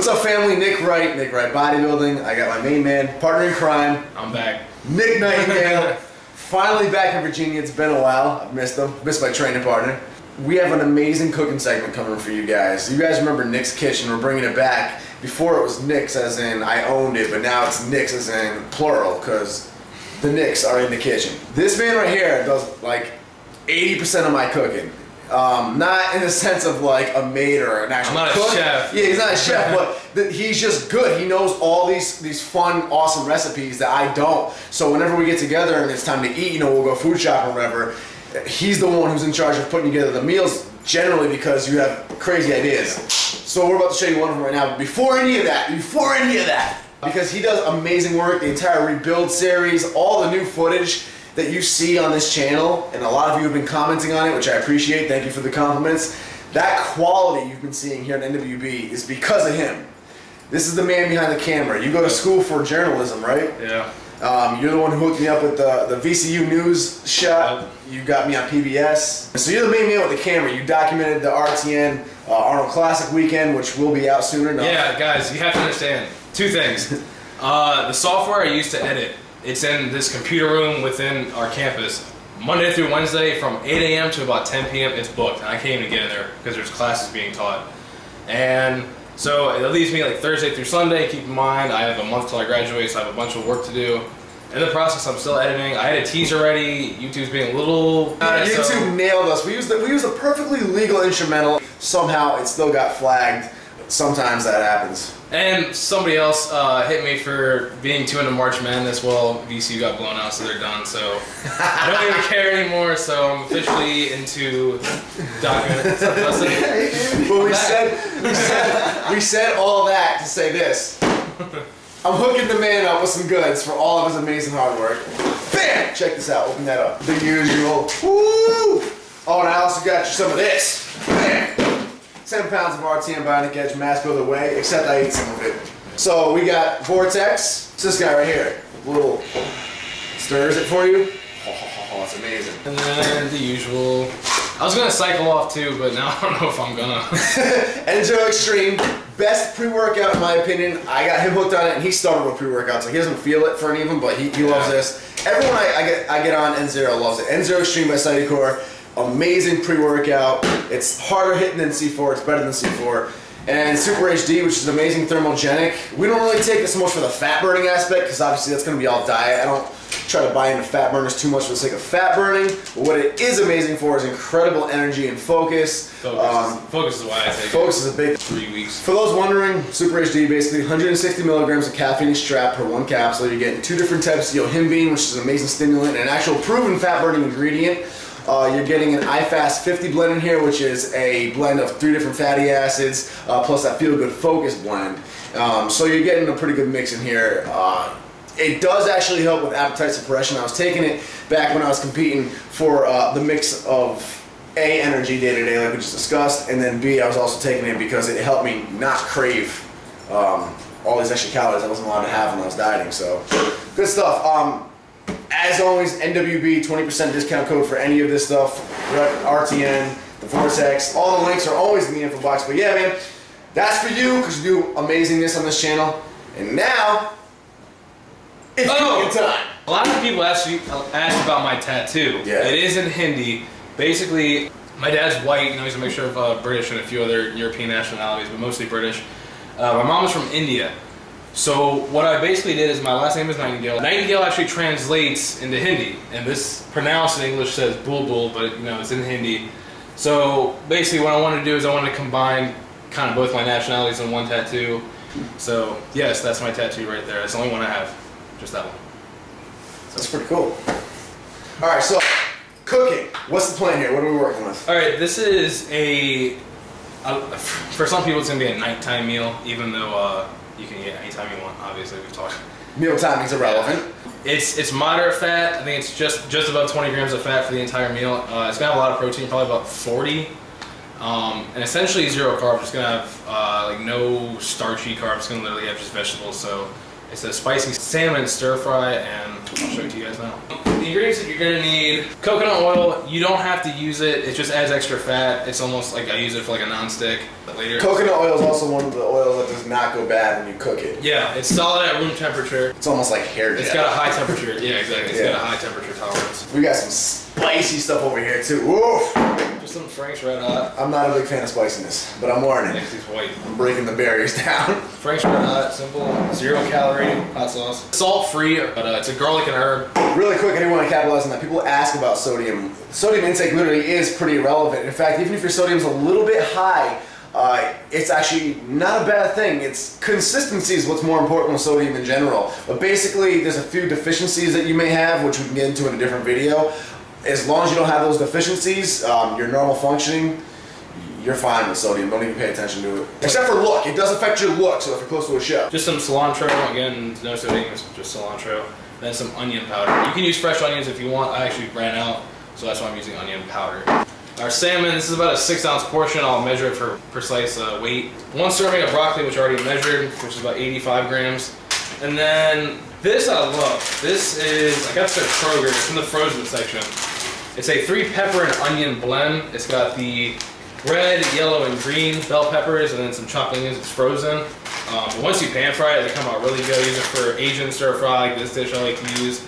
What's up, family? Nick Wright Bodybuilding. I got my main man, partner in crime. I'm back. Nick Nightingale. Finally back in Virginia. It's been a while. I've missed him. Missed my training partner. We have an amazing cooking segment coming for you guys. You guys remember Nick's Kitchen? We're bringing it back. Before it was Nick's as in I owned it, but now it's Nick's as in plural because the Nicks are in the kitchen. This man right here does like 80% of my cooking. Not in the sense of like a maid or an actual cook. I'm not a chef. Yeah, he's not a chef, but he's just good. He knows all these fun, awesome recipes that I don't. So whenever we get together and it's time to eat, you know, we'll go food shopping or whatever, he's the one who's in charge of putting together the meals, generally because you have crazy ideas. So we're about to show you one of them right now. But before any of that, because he does amazing work, the entire Rebuild series, all the new footage that you see on this channel, and a lot of you have been commenting on it, which I appreciate. Thank you for the compliments. That quality you've been seeing here at NWB is because of him. This is the man behind the camera. You go to school for journalism, right? Yeah. You're the one who hooked me up with the VCU news shot. You got me on PBS. So you're the main man with the camera. You documented the RTN Arnold Classic weekend, which will be out soon enough. Yeah, guys, you have to understand two things. The software I used to edit, it's in this computer room within our campus. Monday through Wednesday from 8 a.m. to about 10 p.m. it's booked, and I can't even get in there because there's classes being taught. And so it leaves me like Thursday through Sunday. Keep in mind, I have a month till I graduate, so I have a bunch of work to do. In the process, I'm still editing. I had a teaser ready. YouTube's being a little... YouTube nailed us. We used a perfectly legal instrumental. Somehow it still got flagged. Sometimes that happens. And somebody else hit me for being too into March Madness. Well, VCU got blown out, so they're done. So I don't even care anymore. So I'm officially into documenting. Well, we said all that to say this. I'm hooking the man up with some goods for all of his amazing hard work. Bam! Check this out. Open that up. The usual. Woo! Oh, and I also got you some of this. Bam! 10 pounds of RTN Bionic Edge mass builder whey, except I ate some of it. So we got Vortex. It's this guy right here. Little stirs it for you. Oh, it's amazing. And then the usual. I was gonna cycle off too, but now I don't know if I'm gonna. Enzo Extreme, best pre-workout in my opinion. I got him hooked on it, and he started with pre-workout, so he doesn't feel it for any of them, but he loves this. Everyone I get on N0 loves it. N0 Extreme by Cyticor. Amazing pre-workout. It's harder hitting than C4. It's better than C4. And Super HD, which is amazing thermogenic. We don't really take this so much for the fat burning aspect because obviously that's going to be all diet. I don't try to buy into fat burners too much for the sake of fat burning. But what it is amazing for is incredible energy and focus. Focus is why I take it. Focus is a big 3 weeks. For those wondering, Super HD basically 160 milligrams of caffeine strap per one capsule. You're getting 2 different types of yohimbine, which is an amazing stimulant, and an actual proven fat burning ingredient. You're getting an iFast 50 blend in here, which is a blend of 3 different fatty acids, plus that Feel Good Focus blend. So you're getting a pretty good mix in here. It does actually help with appetite suppression. I was taking it back when I was competing for the mix of A, energy day to day, like we just discussed, and then B, I was also taking it because it helped me not crave all these extra calories I wasn't allowed to have when I was dieting. So, good stuff. As always, NWB, 20% discount code for any of this stuff. RTN, the Vortex, all the links are always in the info box. But yeah, man, that's for you because you do amazingness on this channel. And now, it's cooking time. A lot of people ask about my tattoo. Yeah. It is in Hindi. Basically, my dad's white, and he's a mixture of British and a few other European nationalities, but mostly British. My mom is from India. So what I basically did is my last name is Nightingale. Nightingale actually translates into Hindi, and this pronounced in English says bulbul, but you know it's in Hindi. So basically what I wanted to do is I wanted to combine kind of both my nationalities in one tattoo. So yes, that's my tattoo right there. That's the only one I have, just that one. So that's pretty cool. All right, so cooking. What's the plan here? What are we working with? All right, this is for some people it's gonna be a nighttime meal, even though. You can eat it anytime you want, obviously, we've talked. Meal timing's irrelevant. It's moderate fat. I think it's just about 20 grams of fat for the entire meal. It's gonna have a lot of protein, probably about 40. And essentially 0 carbs. It's gonna have like no starchy carbs. It's gonna literally have just vegetables. So it's a spicy salmon stir fry, and I'll show it to you guys now. The ingredients that you're gonna need: coconut oil. You don't have to use it. It just adds extra fat. It's almost like I use it for like a non-stick. Later. Coconut oil is also one of the oils that does not go bad when you cook it. Yeah, it's solid at room temperature. It's almost like hair gel. It's got a high temperature. Yeah, exactly. It's got a high temperature tolerance. We got some spicy stuff over here too. Woof! Just some Frank's Red Hot. I'm not a big fan of spiciness, but I'm learning. Next is white. I'm breaking the barriers down. Frank's Red Hot, simple, 0 calorie hot sauce. Salt free, but it's a garlic and herb. Really quick, I do want to capitalize on that. People ask about sodium. Sodium intake literally is pretty irrelevant. In fact, even if your sodium's a little bit high, it's actually not a bad thing. It's consistency is what's more important with sodium in general. But basically, there's a few deficiencies that you may have, which we can get into in a different video. As long as you don't have those deficiencies, your normal functioning, you're fine with sodium. Don't even pay attention to it. Except for look. It does affect your look, so if you're close to a show. Just some cilantro. Again, no sodium, it's just cilantro. Then some onion powder. You can use fresh onions if you want. I actually ran out, so that's why I'm using onion powder. Our salmon, this is about a 6-ounce portion. I'll measure it for precise weight. 1 serving of broccoli, which I already measured, which is about 85 grams. And then this I love. This is, I got this at Kroger. It's in the frozen section. It's a 3-pepper and onion blend. It's got the red, yellow, and green bell peppers, and then some chopped onions. It's frozen. But once you pan fry it, they come out really good. Use it for Asian stir fry, like this dish I like to use.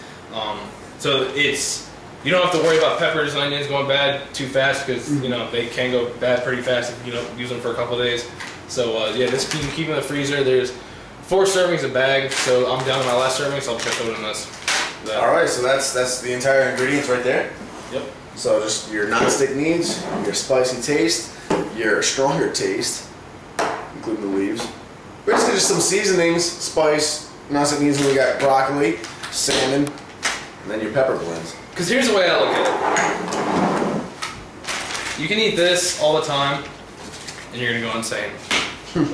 So it's, you don't have to worry about peppers and onions going bad too fast, because you know they can go bad pretty fast if you don't use them for a couple of days. So yeah, this you can keep in the freezer. There's 4 servings a bag, so I'm down to my last serving, so I'll put those in this. All right, so that's the entire ingredients right there. Yep. So just your non-stick needs, your spicy taste, your stronger taste, including the leaves. Basically just some seasonings, spice, non-stick needs. We got broccoli, salmon, and then your pepper blends. Because here's the way I look at it. You can eat this all the time, and you're gonna go insane.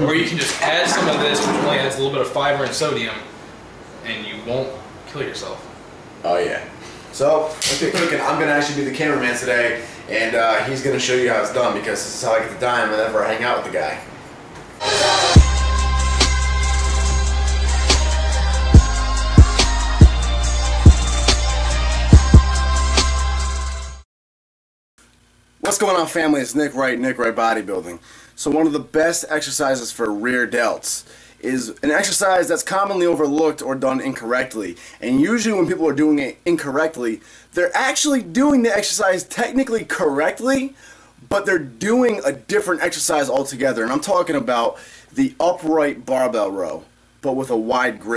Or you can just add some of this, which only adds a little bit of fiber and sodium, and you won't kill yourself. Oh yeah. So, let's get cooking. I'm going to actually be the cameraman today, and he's going to show you how it's done, because this is how I get the dime whenever I hang out with the guy. What's going on, family? It's Nick Wright Bodybuilding. So one of the best exercises for rear delts is an exercise that's commonly overlooked or done incorrectly. And usually when people are doing it incorrectly, they're actually doing the exercise technically correctly, but they're doing a different exercise altogether. And I'm talking about the upright barbell row, but with a wide grip.